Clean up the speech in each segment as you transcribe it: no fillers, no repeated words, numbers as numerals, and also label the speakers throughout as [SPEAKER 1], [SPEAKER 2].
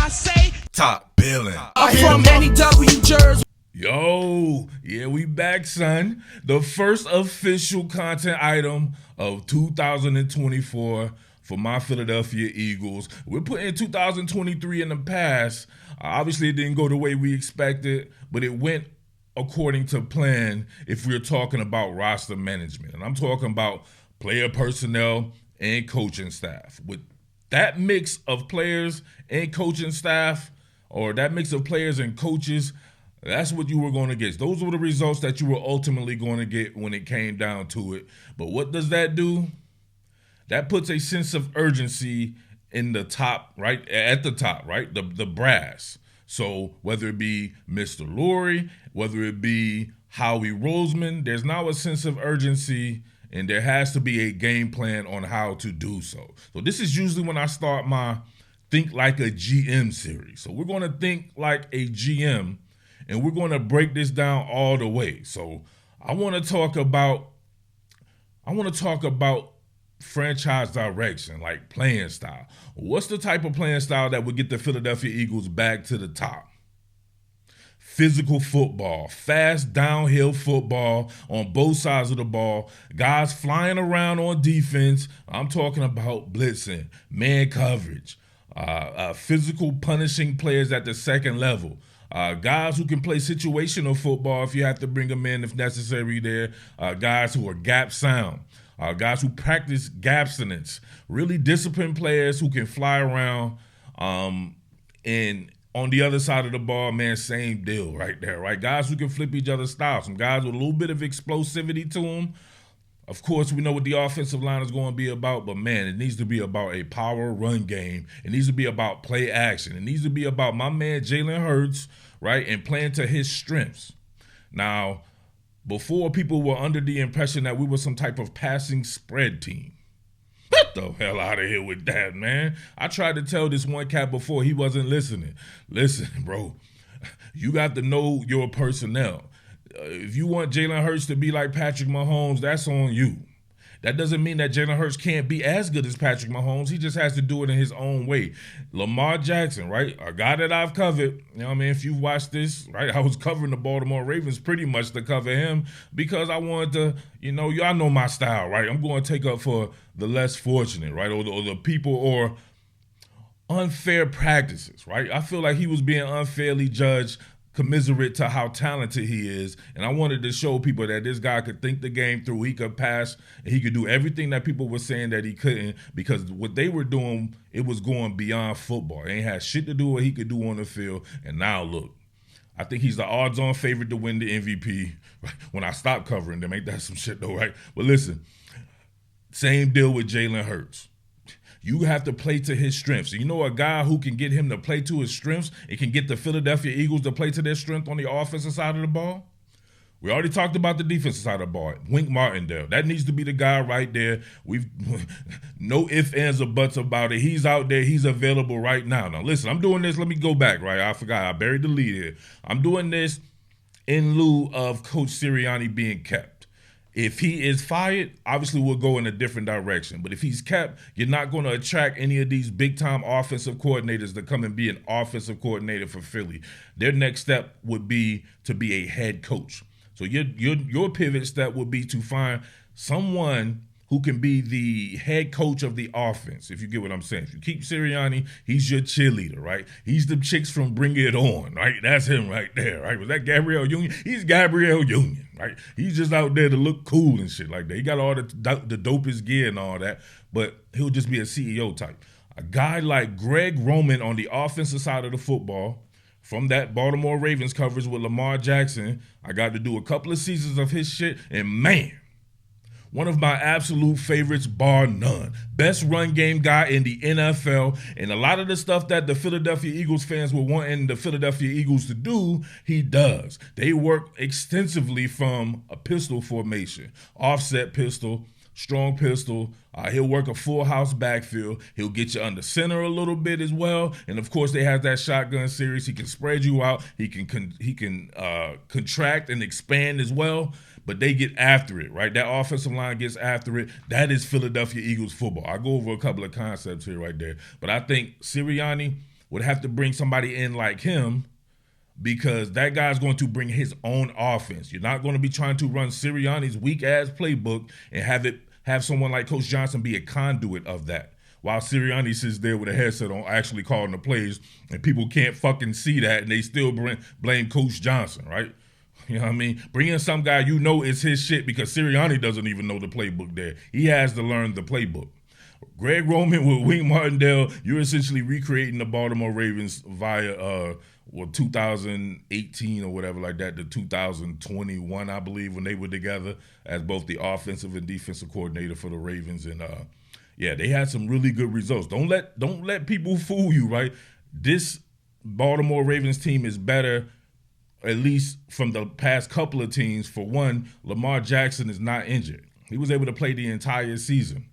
[SPEAKER 1] say
[SPEAKER 2] top Billin.
[SPEAKER 1] I'm from any W Jersey.
[SPEAKER 2] Yo, yeah, we back, son. The first official content item of 2024 for my Philadelphia Eagles. We're putting 2023 in the past. Obviously, it didn't go the way we expected, but it went according to plan if we're talking about roster management. And I'm talking about player personnel and coaching staff. With that mix of players and coaching staff, or that mix of players and coaches, that's what you were going to get. Those were the results that you were ultimately going to get when it came down to it. But what does that do? That puts a sense of urgency in the top, right? At the top, right? The brass. So whether it be Mr. Lurie, whether it be Howie Roseman, there's now a sense of urgency, and there has to be a game plan on how to do so. So this is usually when I start my Think Like a GM series. So we're going to think like a GM, and we're going to break this down all the way. So I want to talk about franchise direction, like playing style. What's the type of playing style that would get the Philadelphia Eagles back to the top? Physical football, fast downhill football on both sides of the ball, guys flying around on defense. I'm talking about blitzing, man coverage, physical punishing players at the second level. Guys who can play situational football if you have to bring them in if necessary there. Guys who are gap sound. Guys who practice gapsonance. Really disciplined players who can fly around. And on the other side of the ball, man, same deal right there, right? Guys who can flip each other's styles. Some guys with a little bit of explosivity to them. Of course, we know what the offensive line is going to be about, but, man, it needs to be about a power run game. It needs to be about play action. It needs to be about my man Jalen Hurts, right, and playing to his strengths. Now, before, people were under the impression that we were some type of passing spread team. Get the hell out of here with that, man. I tried to tell this one cat before. He wasn't listening. Listen, bro, you got to know your personnel. If you want Jalen Hurts to be like Patrick Mahomes, that's on you. That doesn't mean that Jalen Hurts can't be as good as Patrick Mahomes. He just has to do it in his own way. Lamar Jackson, right? A guy that I've covered. You know what I mean? If you've watched this, right? I was covering the Baltimore Ravens pretty much to cover him because I wanted to, y'all know my style, right? I'm going to take up for the less fortunate, right? Or the people, or unfair practices, right? I feel like he was being unfairly judged commiserate to how talented he is, and I wanted to show people that this guy could think the game through. He could pass, and he could do everything that people were saying that he couldn't, because what they were doing, it was going beyond football. It ain't had shit to do with what he could do on the field, and now look. I think he's the odds-on favorite to win the MVP. Right? When I stopped covering them, ain't that some shit though, right? But listen, same deal with Jalen Hurts. You have to play to his strengths. You know, a guy who can get him to play to his strengths, it can get the Philadelphia Eagles to play to their strength on the offensive side of the ball. We already talked about the defensive side of the ball. Wink Martindale. That needs to be the guy right there. We've no ifs, ands, or buts about it. He's out there. He's available right now. Now, listen, I'm doing this. Let me go back, right? I forgot. I buried the lead here. I'm doing this in lieu of Coach Sirianni being kept. If he is fired, obviously we'll go in a different direction. But if he's kept, you're not going to attract any of these big-time offensive coordinators to come and be an offensive coordinator for Philly. Their next step would be to be a head coach. So your pivot step would be to find someone who can be the head coach of the offense, if you get what I'm saying. If you keep Sirianni, he's your cheerleader, right? He's the chicks from Bring It On, right? That's him right there, right? Was that Gabrielle Union? He's Gabrielle Union, right? He's just out there to look cool and shit like that. He got all the dopest gear and all that, but he'll just be a CEO type. A guy like Greg Roman on the offensive side of the football, from that Baltimore Ravens coverage with Lamar Jackson, I got to do a couple of seasons of his shit, and man, one of my absolute favorites, bar none. Best run game guy in the NFL. And a lot of the stuff that the Philadelphia Eagles fans were wanting the Philadelphia Eagles to do, he does. They work extensively from a pistol formation, offset pistol, strong pistol. He'll work a full house backfield. He'll get you under center a little bit as well. And of course, they have that shotgun series. He can spread you out. He can contract and expand as well. But they get after it, right? That offensive line gets after it. That is Philadelphia Eagles football. I'll go over a couple of concepts here right there. But I think Sirianni, would have to bring somebody in like him, because that guy's going to bring his own offense. You're not going to be trying to run Sirianni's weak-ass playbook and have someone like Coach Johnson be a conduit of that, while Sirianni sits there with a headset on actually calling the plays, and people can't fucking see that, and they still blame Coach Johnson, right? You know what I mean? Bring in some guy you know is his shit, because Sirianni doesn't even know the playbook there. He has to learn the playbook. Greg Roman with Wink Martindale, you're essentially recreating the Baltimore Ravens via 2018 or whatever like that, to 2021, I believe, when they were together as both the offensive and defensive coordinator for the Ravens. And yeah, they had some really good results. Don't let people fool you, right? This Baltimore Ravens team is better, at least from the past couple of teams. For one, Lamar Jackson is not injured. He was able to play the entire season.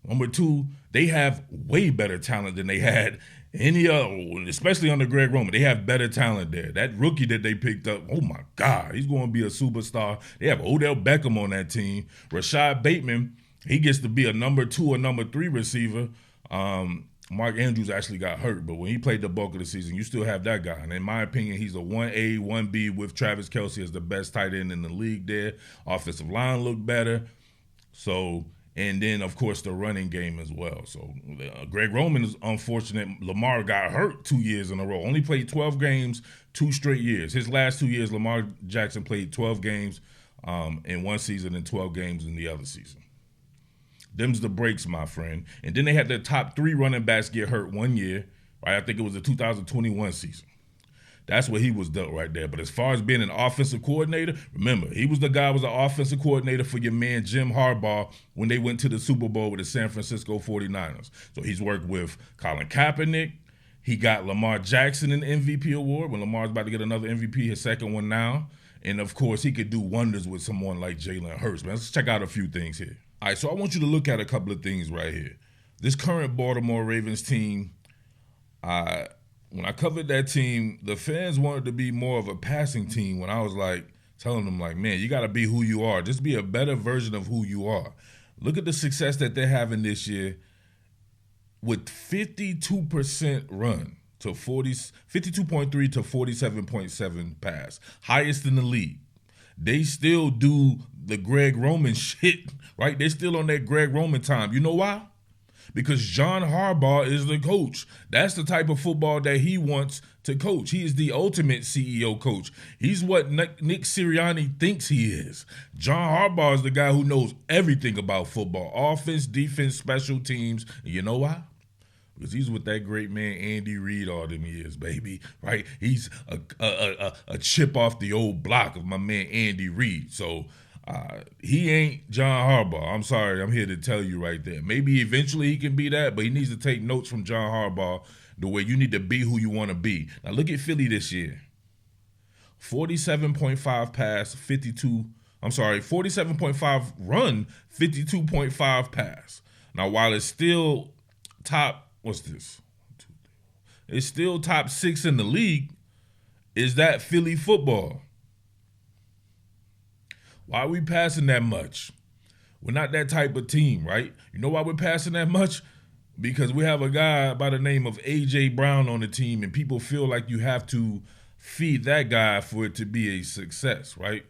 [SPEAKER 2] Number two, they have way better talent than they had any other, especially under Greg Roman. They have better talent there. That rookie that they picked up, oh my God, he's going to be a superstar. They have Odell Beckham on that team. Rashad Bateman, he gets to be a number 2 or number 3 receiver. Mark Andrews actually got hurt, but when he played the bulk of the season, you still have that guy. And in my opinion, he's a 1A, 1B with Travis Kelce as the best tight end in the league there. Offensive line looked better. So, and then, of course, the running game as well. So Greg Roman is unfortunate. Lamar got hurt 2 years in a row. Only played 12 games 2 straight years. His last 2 years, Lamar Jackson played 12 games in one season and 12 games in the other season. Them's the breaks, my friend. And then they had their top 3 running backs get hurt 1 year, right? I think it was the 2021 season. That's where he was dealt right there. But as far as being an offensive coordinator, remember, he was the guy who was the offensive coordinator for your man Jim Harbaugh when they went to the Super Bowl with the San Francisco 49ers. So he's worked with Colin Kaepernick. He got Lamar Jackson an MVP award when Lamar's about to get another MVP, his second one now. And, of course, he could do wonders with someone like Jalen Hurts. Man, let's check out a few things here. All right, so I want you to look at a couple of things right here. This current Baltimore Ravens team, when I covered that team, the fans wanted to be more of a passing team when I was like telling them, like, man, you got to be who you are. Just be a better version of who you are. Look at the success that they're having this year with 52% run to 52.3 to 47.7 pass, highest in the league. They still do the Greg Roman shit, right? They're still on that Greg Roman time. You know why? Because John Harbaugh is the coach. That's the type of football that he wants to coach. He is the ultimate CEO coach. He's what Nick Sirianni thinks he is. John Harbaugh is the guy who knows everything about football, offense, defense, special teams. And you know why? Because he's with that great man Andy Reid all them years, baby, right? He's a chip off the old block of my man Andy Reid. So he ain't John Harbaugh. I'm sorry, I'm here to tell you right there. Maybe eventually he can be that, but he needs to take notes from John Harbaugh the way you need to be who you want to be. Now look at Philly this year. 47.5 pass, 47.5 run, 52.5 pass. Now while it's still top, what's this? It's still top 6 in the league. Is that Philly football? Why are we passing that much? We're not that type of team, right? You know why we're passing that much? Because we have a guy by the name of A.J. Brown on the team, and people feel like you have to feed that guy for it to be a success, right?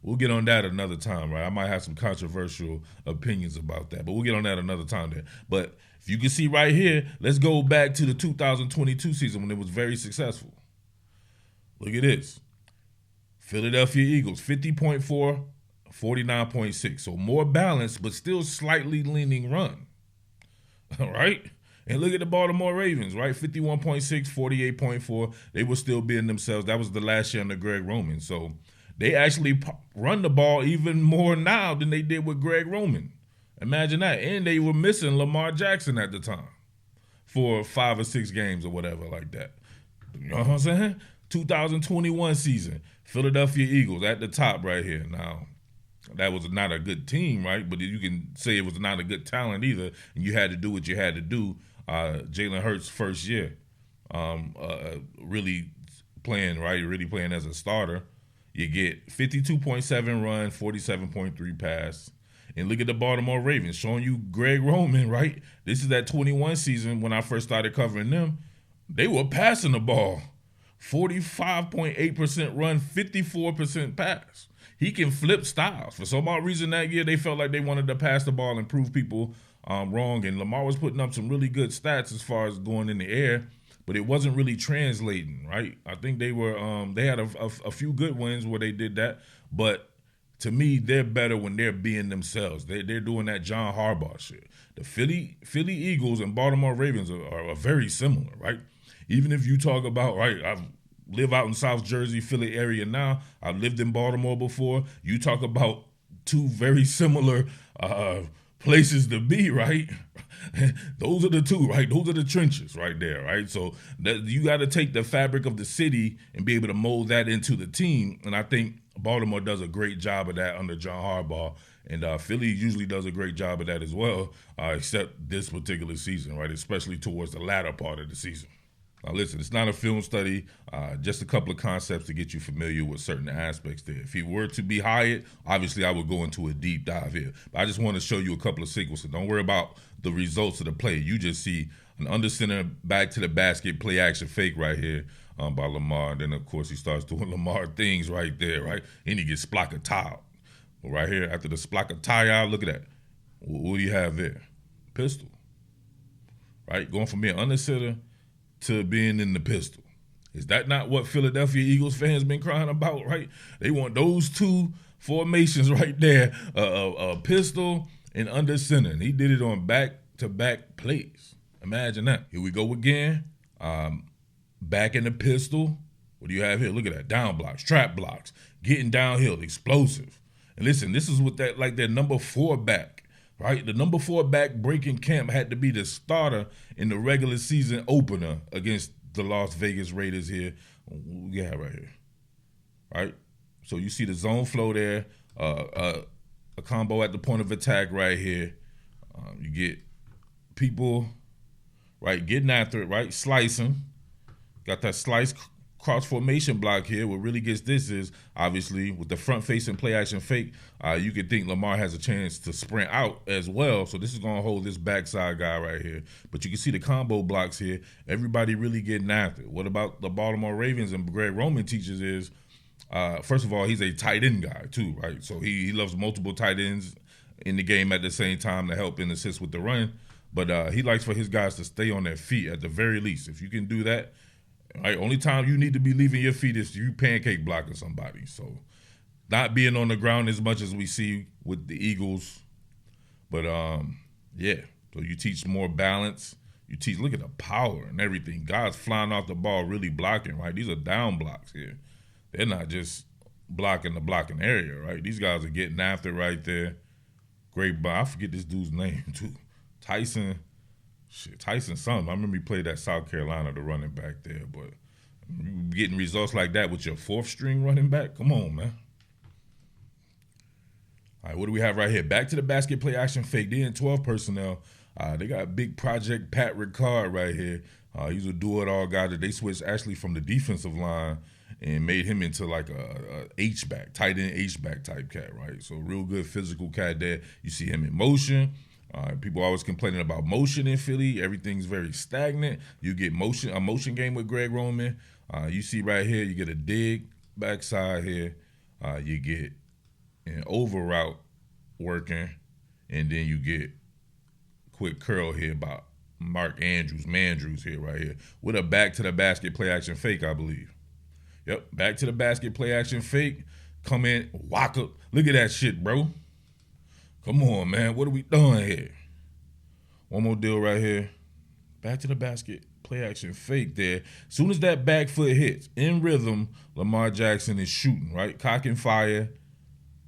[SPEAKER 2] We'll get on that another time, right? I might have some controversial opinions about that, but we'll get on that another time there. But if you can see right here, let's go back to the 2022 season when it was very successful. Look at this. Philadelphia Eagles, 50.4, 49.6. So more balanced, but still slightly leaning run. All right? And look at the Baltimore Ravens, right? 51.6, 48.4. They were still being themselves. That was the last year under Greg Roman. So they actually run the ball even more now than they did with Greg Roman. Imagine that. And they were missing Lamar Jackson at the time for 5 or 6 games or whatever like that. You know what I'm saying? 2021 season, Philadelphia Eagles at the top right here. Now, that was not a good team, right? But you can say it was not a good talent either, and you had to do what you had to do. Jalen Hurts' first year, really playing, right? Really playing as a starter. You get 52.7 run, 47.3 pass. And look at the Baltimore Ravens, showing you Greg Roman, right? This is that 21 season when I first started covering them. They were passing the ball. 45.8% run, 54% pass. He can flip styles. For some odd reason that year, they felt like they wanted to pass the ball and prove people wrong. And Lamar was putting up some really good stats as far as going in the air, but it wasn't really translating, right? I think they were they had a few good wins where they did that, but to me, they're better when they're being themselves. They're doing that John Harbaugh shit. The Philly Eagles and Baltimore Ravens are very similar, right? Even if you talk about, right, I live out in South Jersey, Philly area now. I've lived in Baltimore before. You talk about two very similar places to be, right? Those are the two, right? Those are the trenches right there, right? So you got to take the fabric of the city and be able to mold that into the team. And I think Baltimore does a great job of that under John Harbaugh. And Philly usually does a great job of that as well, except this particular season, right? Especially towards the latter part of the season. Now listen, it's not a film study, just a couple of concepts to get you familiar with certain aspects there. If he were to be hired, obviously I would go into a deep dive here. But I just want to show you a couple of sequences. Don't worry about the results of the play. You just see an under center back to the basket play action fake right here by Lamar. And then, of course, he starts doing Lamar things right there, right? And he gets splack a tie. Right here, after the splack a tie out, look at that. What do you have there? Pistol. Right? Going from being under center to being in the pistol. Is that not what Philadelphia Eagles fans been crying about, right? They want those two formations right there, a pistol and under center. And he did it on back-to-back plays. Imagine that. Here we go again. Back in the pistol. What do you have here? Look at that. Down blocks, trap blocks, getting downhill, explosive. And listen, this is what that, like their number 4 back, right? The number 4 back breaking camp had to be the starter in the regular season opener against the Las Vegas Raiders here. Yeah, right here, right? So you see the zone flow there, a combo at the point of attack right here. You get people, right, getting after it, right, slicing. Got that slice cross formation block here. What really gets this is, obviously, with the front-facing play-action fake, you could think Lamar has a chance to sprint out as well. So this is going to hold this backside guy right here. But you can see the combo blocks here. Everybody really getting after it. What about the Baltimore Ravens and Greg Roman teaches is, first of all, he's a tight end guy too, right? So he loves multiple tight ends in the game at the same time to help and assist with the run. But he likes for his guys to stay on their feet at the very least. If you can do that, right, only time you need to be leaving your feet is you pancake blocking somebody. So not being on the ground as much as we see with the Eagles. But, yeah, so you teach more balance. You teach, look at the power and everything. Guys flying off the ball, really blocking, right? These are down blocks here. They're not just blocking the blocking area, right? These guys are getting after it right there. Great, but I forget this dude's name, too. Tyson something. I remember he played at South Carolina, the running back there, but getting results like that with your 4th string running back, come on, man. All right, what do we have right here? Back to the basket play action fake. They in 12 personnel. They got big project Pat Ricard right here. He's a do-it-all guy that they switched actually from the defensive line and made him into like a H-back, tight end H-back type cat, right? So real good physical cat there. You see him in motion. People always complaining about motion in Philly. Everything's very stagnant. You get a motion game with Greg Roman. You see right here, you get a dig backside here. You get an over route working, and then you get quick curl here by Mandrews here right here with a back to the basket play action fake, I believe. Yep, back to the basket play action fake. Come in, walk up. Look at that shit, bro. Come on, man. What are we doing here? One more deal right here. Back to the basket. Play action fake there. As soon as that back foot hits, in rhythm, Lamar Jackson is shooting, right? Cock and fire.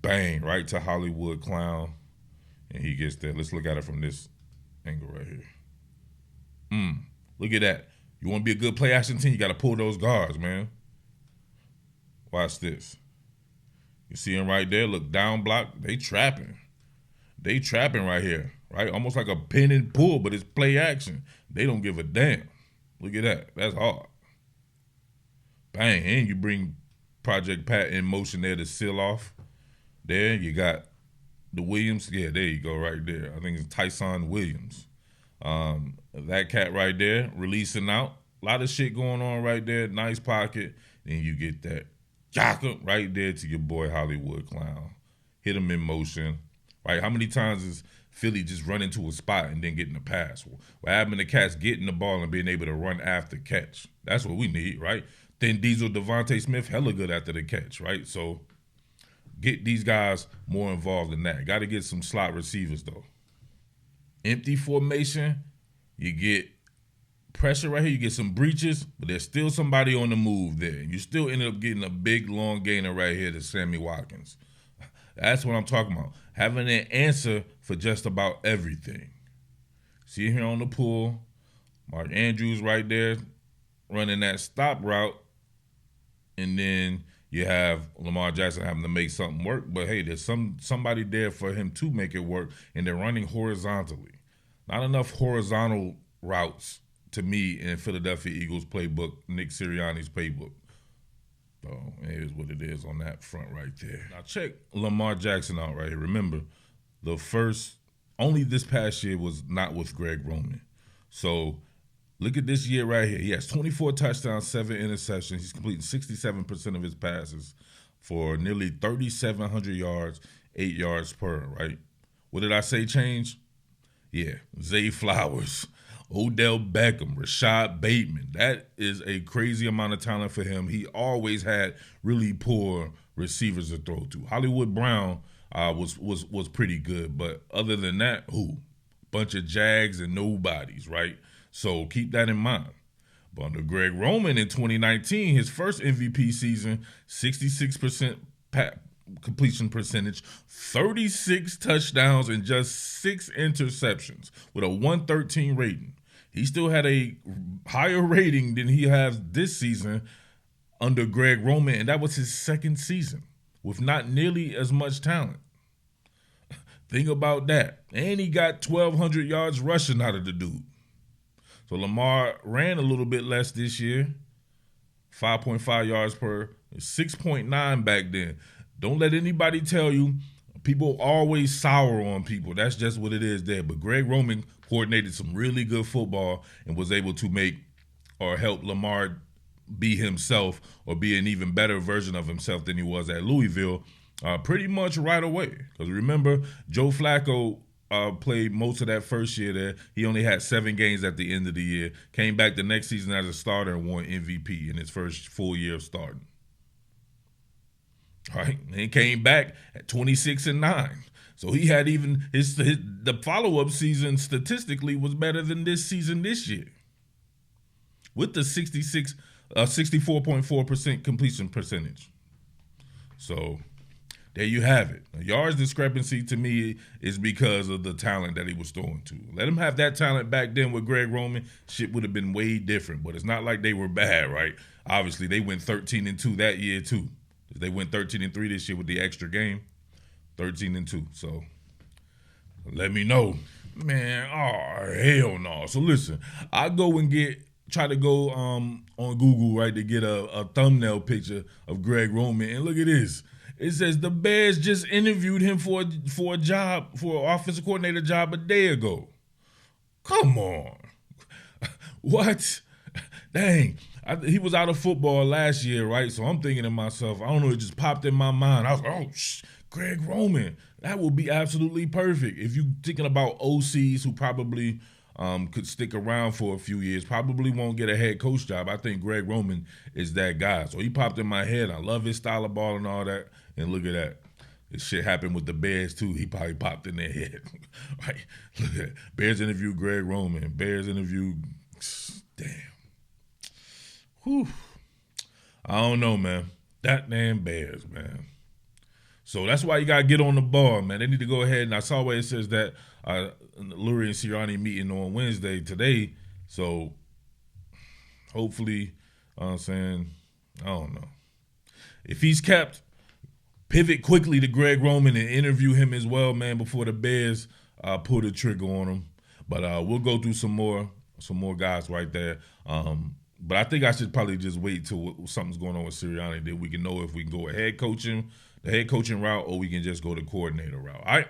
[SPEAKER 2] Bang, right to Hollywood Clown. And he gets there. Let's look at it from this angle right here. Look at that. You want to be a good play action team, you got to pull those guards, man. Watch this. You see him right there. Look, down block. They trapping. They trapping right here, right? Almost like a pin and pull, but it's play action. They don't give a damn. Look at that. That's hard. Bang. And you bring Project Pat in motion there to seal off. There, you got the Williams. Yeah, there you go right there. I think it's Tyson Williams. That cat right there, releasing out. A lot of shit going on right there. Nice pocket. Then you get that jocker right there to your boy Hollywood Clown. Hit him in motion. Right? How many times is Philly just run into a spot and then getting a pass? What happened to cats getting the ball and being able to run after catch? That's what we need, right? Then Diesel, Devontae Smith, hella good after the catch, right? So get these guys more involved in that. Got to get some slot receivers, though. Empty formation, you get pressure right here, you get some breaches, but there's still somebody on the move there. You still end up getting a big, long gainer right here to Sammy Watkins. That's what I'm talking about. Having an answer for just about everything. See here on the pull, Mark Andrews right there running that stop route, and then you have Lamar Jackson having to make something work. But hey, there's somebody there for him to make it work, and they're running horizontally. Not enough horizontal routes to me in Philadelphia Eagles playbook, Nick Sirianni's playbook. So it is what it is on that front right there. Now check Lamar Jackson out right here. Remember, only this past year was not with Greg Roman. So look at this year right here. He has 24 touchdowns, 7 interceptions. He's completing 67% of his passes for nearly 3,700 yards, 8 yards per, right? What did I say change? Yeah, Zay Flowers, Odell Beckham, Rashad Bateman. That is a crazy amount of talent for him. He always had really poor receivers to throw to. Hollywood Brown was pretty good, but other than that, bunch of Jags and nobodies, right? So keep that in mind. But under Greg Roman in 2019, his first MVP season, 66% completion percentage, 36 touchdowns, and just 6 interceptions with a 113 rating. He still had a higher rating than he has this season under Greg Roman, and that was his second season with not nearly as much talent. Think about that. And he got 1,200 yards rushing out of the dude. So Lamar ran a little bit less this year, 5.5 yards per, 6.9 back then. Don't let anybody tell you, people always sour on people. That's just what it is there. But Greg Roman coordinated some really good football and was able to make or help Lamar be himself or be an even better version of himself than he was at Louisville pretty much right away. Because remember, Joe Flacco played most of that first year there. He only had 7 games at the end of the year. Came back the next season as a starter and won MVP in his first full year of starting. All right, and he came back at 26-9. So he had even the follow-up season statistically was better than this season this year, with the 64.4% completion percentage. So there you have it. A yards discrepancy to me is because of the talent that he was throwing to. Let him have that talent back then with Greg Roman, shit would have been way different. But it's not like they were bad, right? Obviously, they went 13-2 that year too. They went 13-3 this year with the extra game, 13-2. So let me know, man. Oh hell no. So listen, I go and try to go on Google, right, to get a thumbnail picture of Greg Roman, and look at this. It says the Bears just interviewed him for a job, for an offensive coordinator job a day ago. Come on, what? Dang. He was out of football last year, right? So I'm thinking to myself, I don't know, it just popped in my mind. I was like, Greg Roman, that would be absolutely perfect. If you're thinking about OCs who probably could stick around for a few years, probably won't get a head coach job, I think Greg Roman is that guy. So he popped in my head. I love his style of ball and all that. And look at that. This shit happened with the Bears, too. He probably popped in their head. Right? Look at that. Bears interviewed Greg Roman. Bears interviewed, damn. Whew. I don't know, man. That damn Bears, man. So that's why you got to get on the ball, man. They need to go ahead. And I saw where it says that Lurie and Sirianni meeting on Wednesday today. So hopefully, I'm saying, I don't know. If he's kept, pivot quickly to Greg Roman and interview him as well, man, before the Bears pull the trigger on him. But we'll go through some more guys right there. But I think I should probably just wait till something's going on with Sirianni, that we can know if we can go the head coaching route, or we can just go the coordinator route. All right?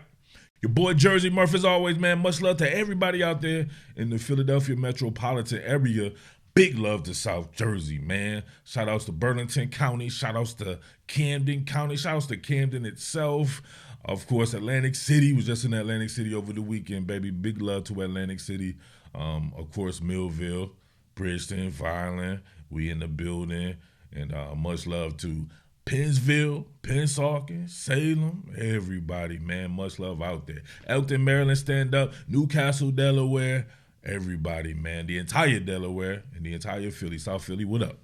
[SPEAKER 2] Your boy Jersey Murph, as always, man. Much love to everybody out there in the Philadelphia metropolitan area. Big love to South Jersey, man. Shout outs to Burlington County. Shout outs to Camden County. Shout outs to Camden itself. Of course, Atlantic City. Was just in Atlantic City over the weekend, baby. Big love to Atlantic City. Of course, Millville, Bridgeton, Violin. We in the building. And much love to Pennsville, Pennsauken, Salem, everybody, man. Much love out there. Elkton, Maryland, stand up. Newcastle, Delaware, everybody, man. The entire Delaware and the entire Philly, South Philly, what up?